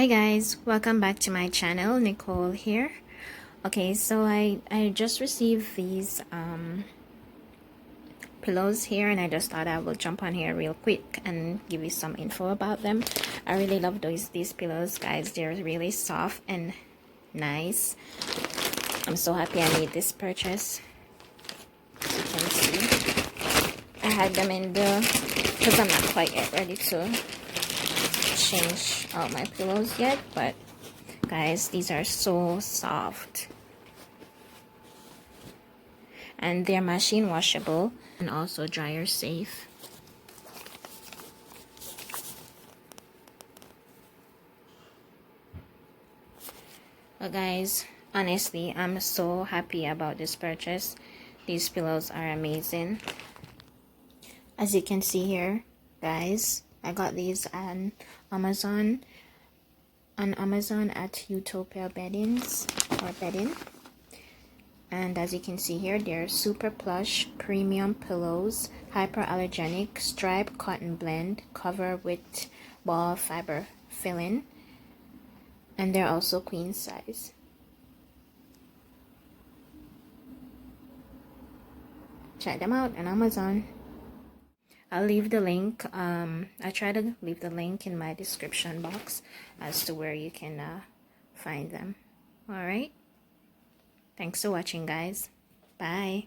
Hi guys, welcome back to my channel. Nicole here. Okay, so I just received these pillows here, and I just thought I will jump on here real quick and give you some info about them. I really love these pillows, guys. They're really soft and nice. I'm so happy I made this purchase. As you can see, I had them in the, because I'm not quite yet ready to change out my pillows yet, but guys, these are so soft, and they're machine washable and also dryer safe. But guys, honestly, I'm so happy about this purchase. These pillows are amazing. As you can see here, guys, I got these on Amazon at Utopia beddings or bedding. And as you can see here, they're super plush premium pillows, hyperallergenic striped cotton blend, cover with ball fiber filling, and they're also queen size. Check them out on Amazon. I'll leave the link. I try to leave the link in my description box as to where you can find them. All right. Thanks for watching, guys. Bye.